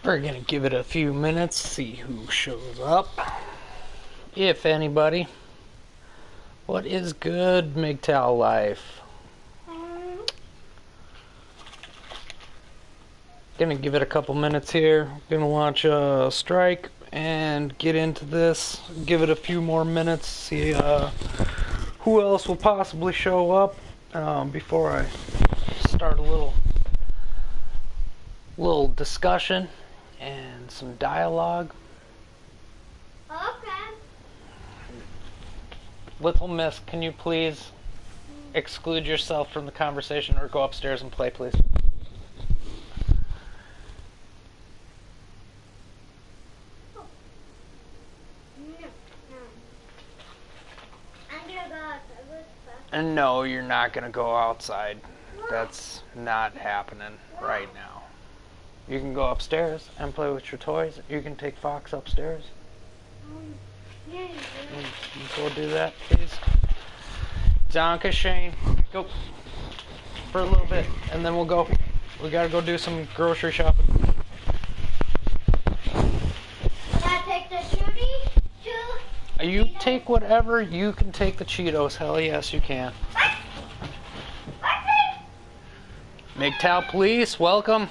We're gonna give it a few minutes, see who shows up, if anybody. What is good, MGTOW life? Gonna give it a couple minutes here. Gonna watch Strike and get into this. Give it a few more minutes, see who else will possibly show up before I start a little discussion and some dialogue. Okay. Little Miss, can you please exclude yourself from the conversation or go upstairs and play, please? I'm gonna go outside. And no, you're not gonna go outside. That's not happening right now. You can go upstairs and play with your toys. You can take Fox upstairs. Yeah. You go do that, please. Donka, Shane, go for a little bit, and then we'll go. We gotta go do some grocery shopping. Can I take the Cheetos? You take whatever. You can take the Cheetos. Hell yes, you can. MGTOW Police, welcome.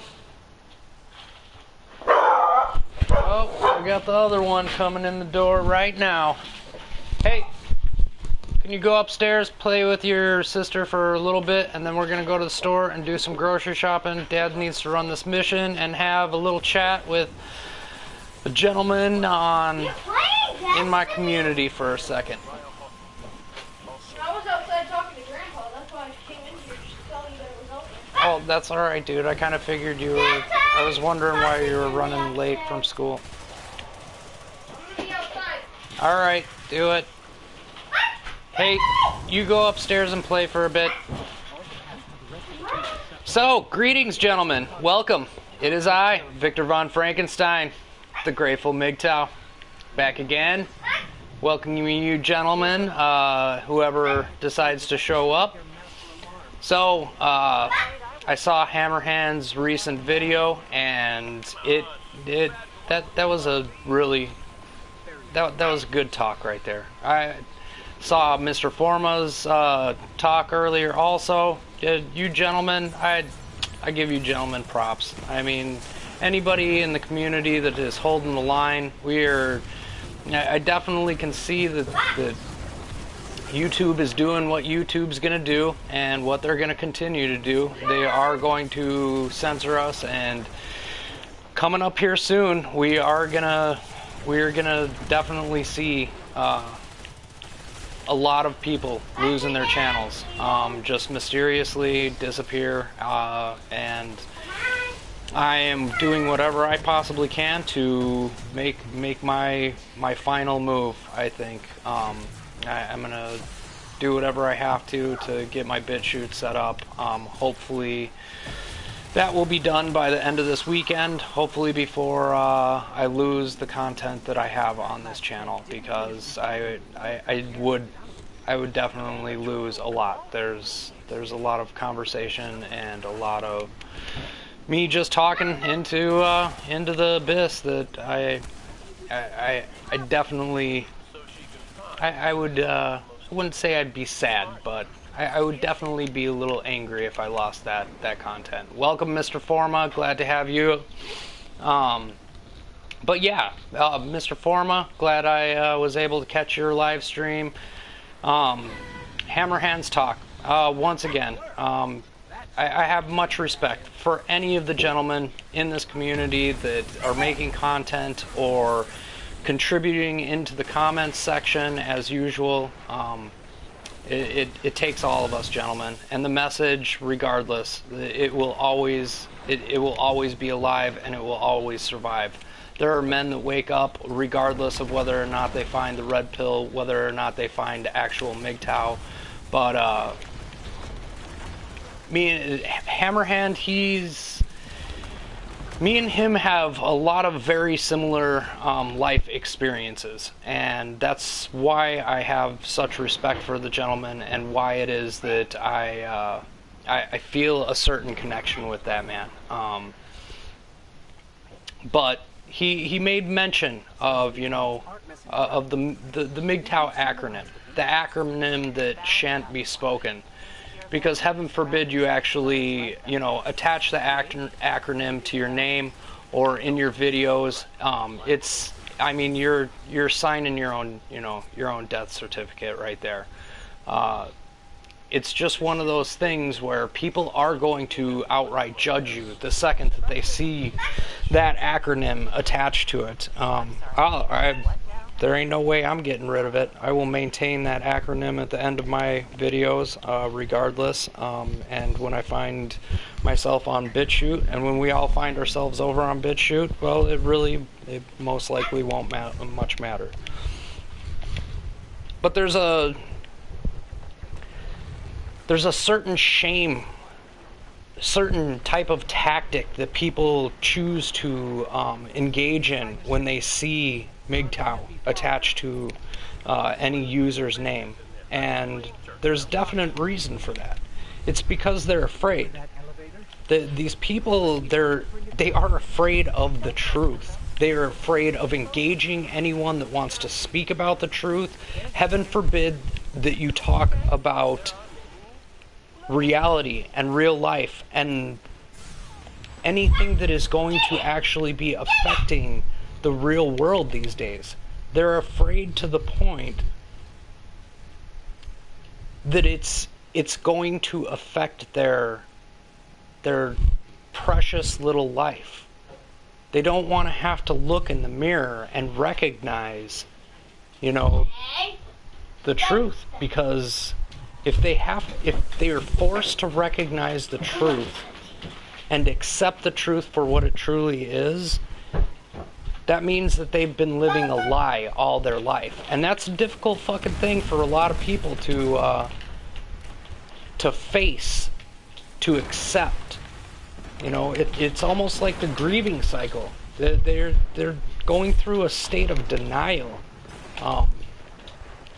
Oh, we got the other one coming in the door right now. Hey, can you go upstairs, play with your sister for a little bit, and then we're going to go to the store and do some grocery shopping. Dad needs to run this mission and have a little chat with a gentleman in my community for a second. I was outside talking to Grandpa. That's why I came in here just to tell you that it was open. Oh, that's alright, dude. I kind of figured you were... I was wondering why you were running late from school. I'm gonna be outside. Alright, do it. Hey, you go upstairs and play for a bit. So, greetings, gentlemen. Welcome. It is I, Victor von Frankenstein, the Grateful MGTOW. Back again. Welcoming you, gentlemen, whoever decides to show up. So, I saw Hammerhand's recent video, and that was a really that was good talk right there. I saw Mr. Forma's talk earlier also. You gentlemen, I give you gentlemen props. I mean, anybody in the community that is holding the line, I definitely can see that YouTube is doing what YouTube's going to do and what they're going to continue to do. They are going to censor us, and coming up here soon, we're going to definitely see a lot of people losing their channels, just mysteriously disappear, and I am doing whatever I possibly can to make my final move, I think. I'm going to do whatever I have to get my BitChute set up. Hopefully that will be done by the end of this weekend, hopefully before I lose the content that I have on this channel, because I would definitely lose a lot. There's a lot of conversation and a lot of me just talking into the abyss that I definitely... I wouldn't say I'd be sad, but I would definitely be a little angry if I lost that content. Welcome, Mr. Forma. Glad to have you. But yeah, Mr. Forma, glad I was able to catch your live stream. Hammerhand's talk. Once again, I have much respect for any of the gentlemen in this community that are making content or contributing into the comments section as usual. It takes all of us, gentlemen, and the message, regardless, it will always be alive, and it will always survive. There are men that wake up regardless of whether or not they find the red pill, whether or not they find actual MGTOW, but Hammerhand, me and him have a lot of very similar life experiences, and that's why I have such respect for the gentleman, and why it is that I feel a certain connection with that man. but he made mention of, you know, of the MGTOW acronym, the acronym that shan't be spoken, because heaven forbid you actually, you know, attach the acronym to your name or in your videos. It's, I mean, you're signing your own, you know, your own death certificate right there. It's just one of those things where people are going to outright judge you the second that they see that acronym attached to it. There ain't no way I'm getting rid of it. I will maintain that acronym at the end of my videos, regardless. And when I find myself on BitChute, and when we all find ourselves over on BitChute, well, it most likely won't much matter. But there's a certain shame, certain type of tactic that people choose to engage in when they see MGTOW attached to any user's name. And there's definite reason for that. It's because they're afraid. These people, they are afraid of the truth. They are afraid of engaging anyone that wants to speak about the truth. Heaven forbid that you talk about reality and real life and anything that is going to actually be affecting the real world these days. They're afraid to the point that it's going to affect their precious little life. They don't want to have to look in the mirror and recognize, you know, the truth, because if they are forced to recognize the truth and accept the truth for what it truly is, that means that they've been living a lie all their life. And that's a difficult fucking thing for a lot of people to face, to accept. You know, it's almost like the grieving cycle. They're going through a state of denial.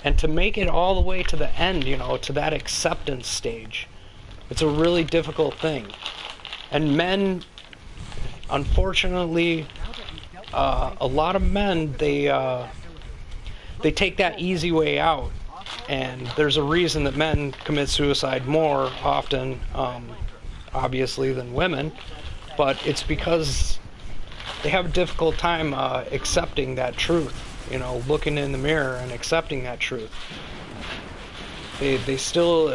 And to make it all the way to the end, you know, to that acceptance stage, it's a really difficult thing. And men, unfortunately, a lot of men, they take that easy way out. And there's a reason that men commit suicide more often, obviously, than women. But it's because they have a difficult time accepting that truth. You know, looking in the mirror and accepting that truth. They still,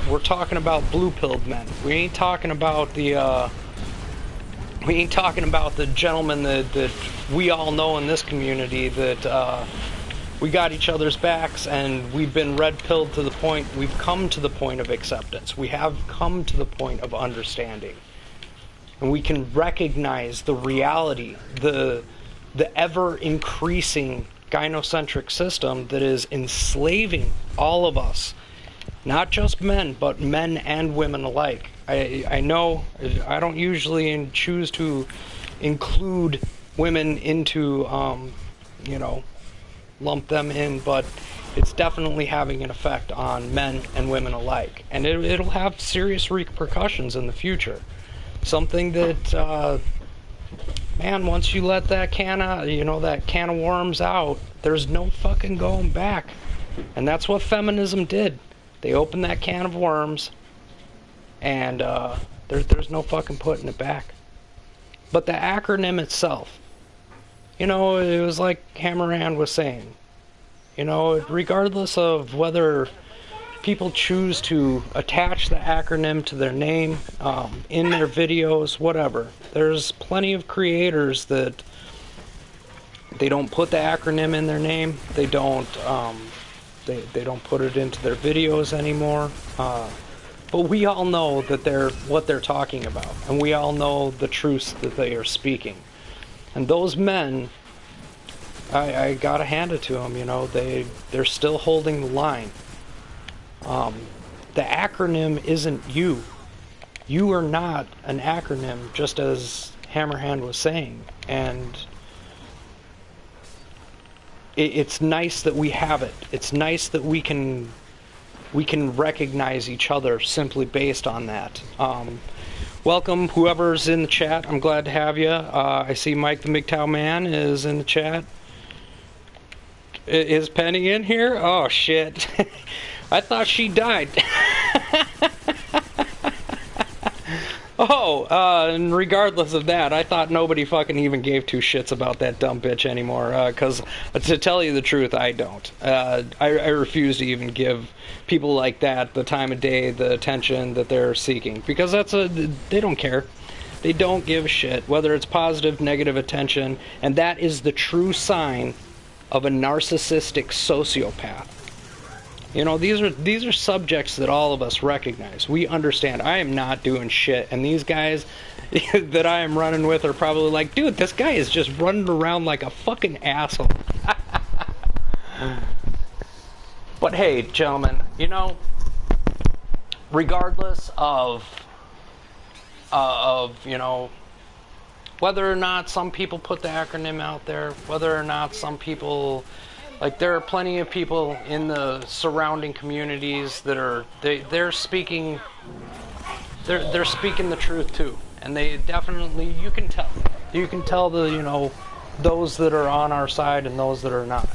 we're talking about blue-pilled men. We ain't talking about the gentlemen that we all know in this community that we got each other's backs and we've been red-pilled to the point, we've come to the point of acceptance. We have come to the point of understanding. And we can recognize the reality, the ever-increasing gynocentric system that is enslaving all of us, not just men, but men and women alike. I know I don't usually choose to include women into, you know, lump them in, but it's definitely having an effect on men and women alike, and it'll have serious repercussions in the future. Something that man, once you let that can of worms out, there's no fucking going back. And that's what feminism did. They opened that can of worms, and there's no fucking putting it back. But the acronym itself, you know, it was like Hammerhand was saying, you know, regardless of whether people choose to attach the acronym to their name, in their videos, whatever. There's plenty of creators that they don't put the acronym in their name. They don't they don't put it into their videos anymore. But we all know that what they're talking about, and we all know the truths that they are speaking. And those men, I gotta hand it to them. You know, they're still holding the line. The acronym isn't you. You are not an acronym, just as Hammerhand was saying. And it's nice that we have it. It's nice that we can recognize each other simply based on that. welcome whoever's in the chat. I'm glad to have you. I see Mike the MGTOW man is in the chat. Is Penny in here? Oh shit. I thought she died. Oh, and regardless of that, I thought nobody fucking even gave two shits about that dumb bitch anymore, because to tell you the truth, I don't. I refuse to even give people like that the time of day, the attention that they're seeking, because they don't care. They don't give a shit, whether it's positive, negative attention, and that is the true sign of a narcissistic sociopath. You know, these are subjects that all of us recognize. We understand. I am not doing shit, and these guys that I am running with are probably like, dude, this guy is just running around like a fucking asshole. But hey, gentlemen, you know, regardless of you know, whether or not some people put the acronym out there, whether or not some people, like, there are plenty of people in the surrounding communities that are they're speaking the truth too, and they definitely, you can tell the, you know, those that are on our side and those that are not.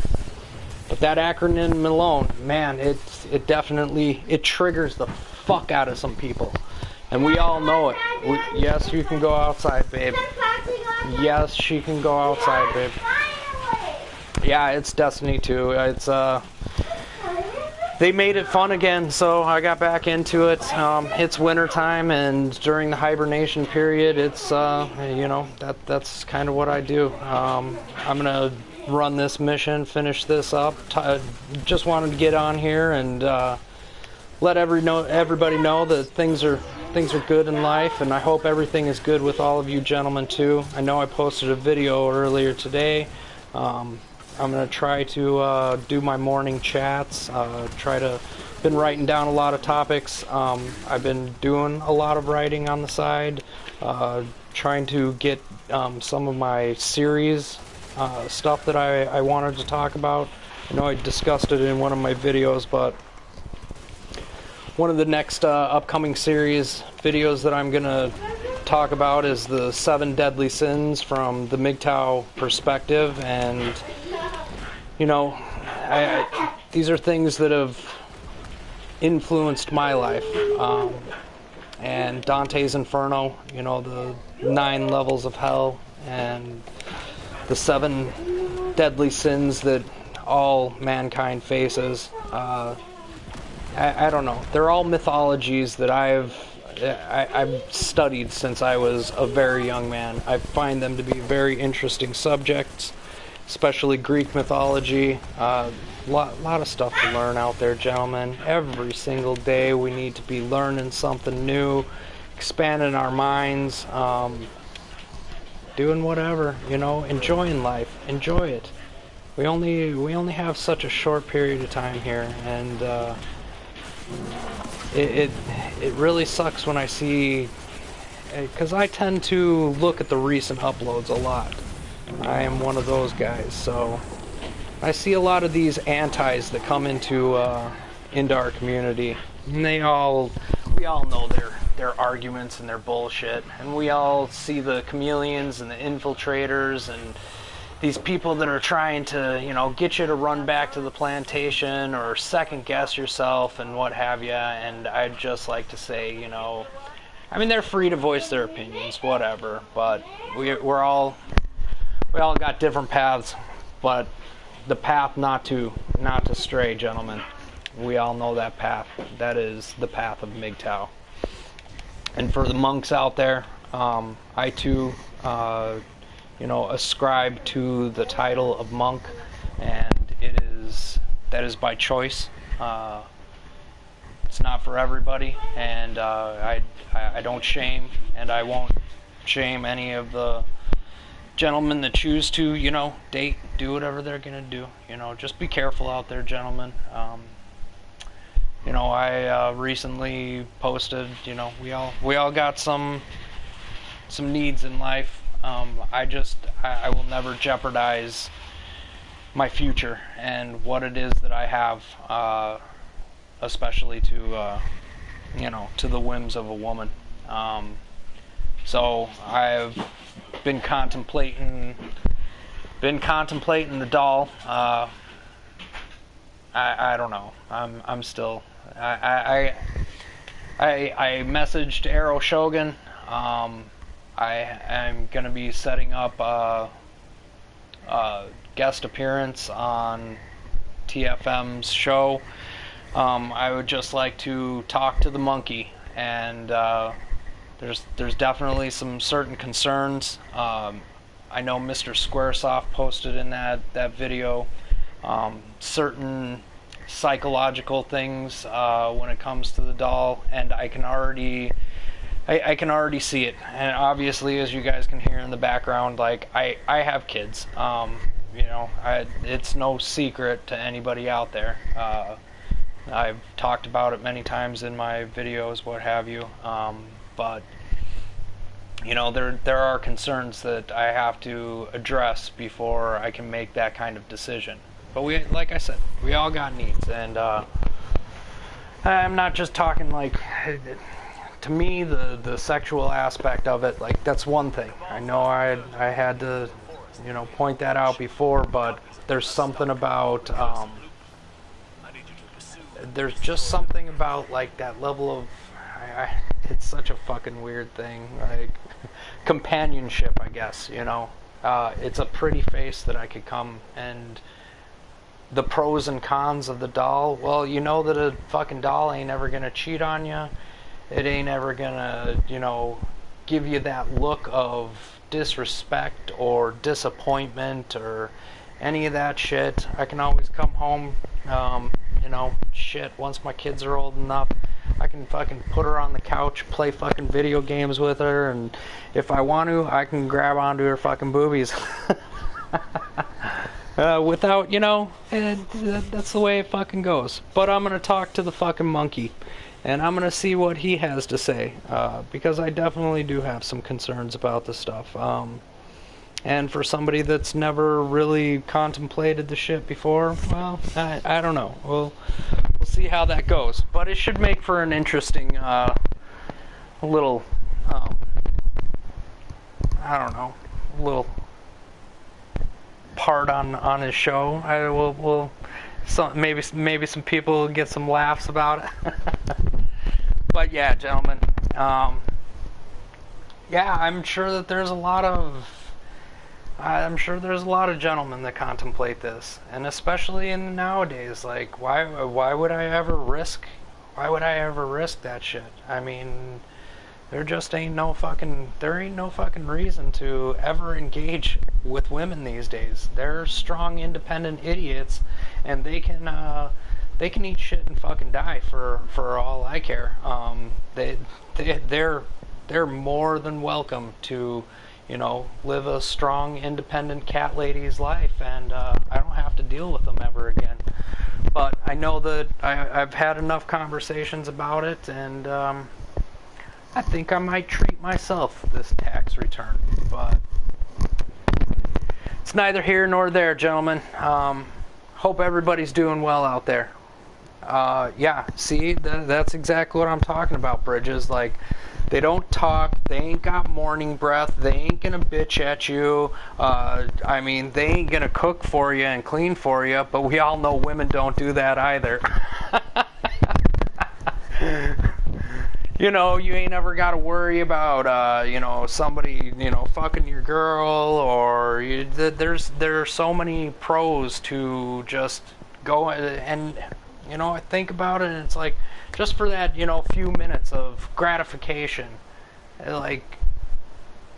But that acronym alone, man, it definitely triggers the fuck out of some people, and we all know it. Yes, you can go outside, babe. Yes, she can go outside, babe. Yeah, it's Destiny 2. It's they made it fun again, so I got back into it. It's winter time, and during the hibernation period, it's you know, that's kind of what I do. I'm gonna run this mission, finish this up. Just wanted to get on here and let everybody know that things are good in life, and I hope everything is good with all of you gentlemen too. I know I posted a video earlier today. I'm going to try to do my morning chats, been writing down a lot of topics. I've been doing a lot of writing on the side, trying to get some of my series stuff that I wanted to talk about. I know I discussed it in one of my videos, but one of the next upcoming series videos that I'm going to talk about is the 7 deadly sins from the MGTOW perspective. And you know, these are things that have influenced my life. And Dante's Inferno, you know, the 9 levels of hell, and the 7 deadly sins that all mankind faces. I don't know. They're all mythologies that I've studied since I was a very young man. I find them to be very interesting subjects, especially Greek mythology. Lot of stuff to learn out there, gentlemen. Every single day we need to be learning something new, expanding our minds, doing whatever, you know, enjoying life. Enjoy it. We only have such a short period of time here, and it really sucks when I see, because I tend to look at the recent uploads a lot. I am one of those guys, so I see a lot of these antis that come into our community, and we all know their arguments and their bullshit, and we all see the chameleons and the infiltrators and these people that are trying to, you know, get you to run back to the plantation or second guess yourself and what have you. And I'd just like to say, you know, I mean, they're free to voice their opinions, whatever, but we all got different paths, but the path not to stray, gentlemen. We all know that path. That is the path of MGTOW. And for the monks out there, I too, you know, ascribe to the title of monk, and that is by choice. It's not for everybody, and I don't shame, and I won't shame any of the gentlemen that choose to, you know, date, do whatever they're gonna do. You know, just be careful out there, gentlemen. You know, I recently posted, you know, we all got some needs in life. I will never jeopardize my future and what it is that I have, especially to, you know, to the whims of a woman. So I've been contemplating the doll. I don't know. I'm still. I messaged Arrow Shogun. I'm gonna be setting up a guest appearance on TFM's show. I would just like to talk to the monkey, and there's definitely some certain concerns. I know Mr. Squaresoft posted in that video certain psychological things when it comes to the doll, and I can already see it. And obviously, as you guys can hear in the background, like I have kids. It's no secret to anybody out there. I've talked about it many times in my videos, what have you. But there are concerns that I have to address before I can make that kind of decision. But like I said, we all got needs, and I'm not just talking like. To me, the sexual aspect of it, like, that's one thing. I know I had to, point that out before, but there's something about, there's just something about, like, that level of, it's such a fucking weird thing, like, companionship, I guess, it's a pretty face that I could come, and the pros and cons of the doll, well, you know that a fucking doll ain't ever gonna cheat on you. It ain't ever gonna, give you that look of disrespect or disappointment or any of that shit. I can always come home, once my kids are old enough, I can fucking put her on the couch, play fucking video games with her, and if I want to, I can grab onto her fucking boobies. Without, that's the way it fucking goes. But I'm gonna talk to the fucking monkey. And I'm going to see what he has to say, because I definitely do have some concerns about this stuff. And for somebody that's never really contemplated the shit before, well, I don't know. We'll see how that goes. But it should make for an interesting little, little part on his show. Maybe some people will get some laughs about it. But yeah, gentlemen, I'm sure that there's a lot of gentlemen that contemplate this, and especially in nowadays, like, why would I ever risk that shit? I mean, there ain't no fucking reason to ever engage with women these days. They're strong, independent idiots, and they can eat shit and fucking die for all I care. They're more than welcome to, live a strong, independent cat lady's life, and I don't have to deal with them ever again. But I know that I've had enough conversations about it, and I think I might treat myself this tax return. But it's neither here nor there, gentlemen. Hope everybody's doing well out there. That's exactly what I'm talking about, Bridges. Like, they don't talk, they ain't got morning breath, they ain't gonna bitch at you, they ain't gonna cook for you and clean for you, but we all know women don't do that either. You ain't ever got to worry about, somebody, fucking your girl, or there are so many pros to just go and, I think about it, and it's like, just for that, few minutes of gratification, like,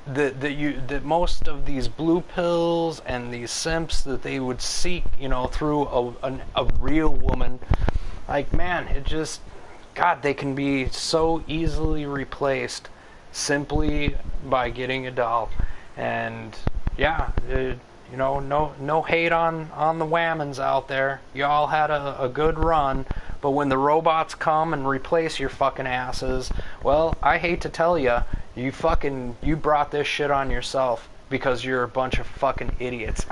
that most of these blue pills and these simps that they would seek, through a real woman, like, man, it just, God, they can be so easily replaced simply by getting a doll. And yeah, no hate on the whammons out there. Y'all had a good run, but when the robots come and replace your fucking asses, well, I hate to tell you, you brought this shit on yourself because you're a bunch of fucking idiots.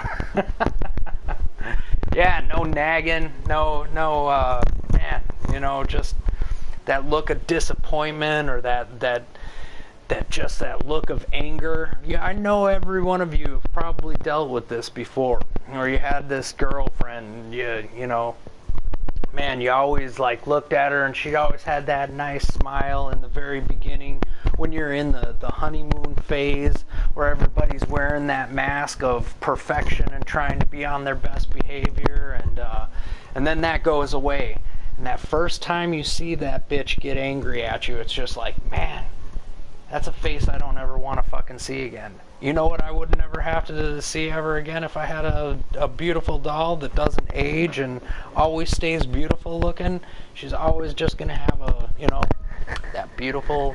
Yeah, no nagging, man, just that look of disappointment, or that that look of anger. Yeah, I know every one of you have probably dealt with this before, or you had this girlfriend, you know, man, you always like looked at her and she always had that nice smile in the very beginning when you're in the honeymoon phase where everybody's wearing that mask of perfection and trying to be on their best behavior, and then that goes away. And that first time you see that bitch get angry at you, it's just like, man, that's a face I don't ever want to fucking see again. You know what I would never have to see ever again if I had a beautiful doll that doesn't age and always stays beautiful looking? She's always just going to have that beautiful,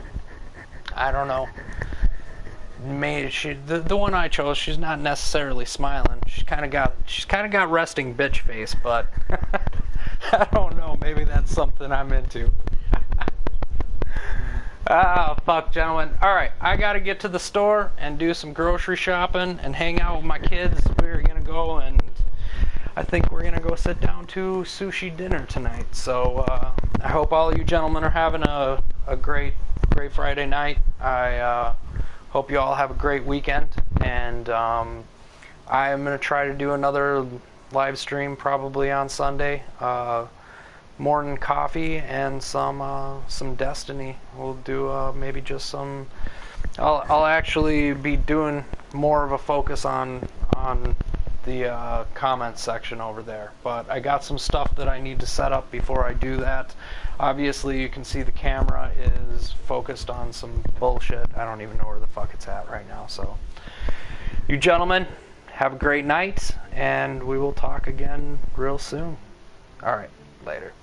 I don't know. The one I chose, she's not necessarily smiling. She's kind of got resting bitch face, but I don't know. Maybe that's something I'm into. Ah, fuck, gentlemen. Alright, I gotta get to the store and do some grocery shopping and hang out with my kids. We're gonna go and I think we're gonna go sit down to sushi dinner tonight. So, I hope all of you gentlemen are having a great Friday night. I hope you all have a great weekend. And I'm gonna try to do another live stream probably on Sunday. Morning coffee and some Destiny. We'll do maybe just some. I'll actually be doing more of a focus on the comment section over there. But I got some stuff that I need to set up before I do that. Obviously, you can see the camera is focused on some bullshit. I don't even know where the fuck it's at right now. So, you gentlemen, have a great night, and we will talk again real soon. All right, later.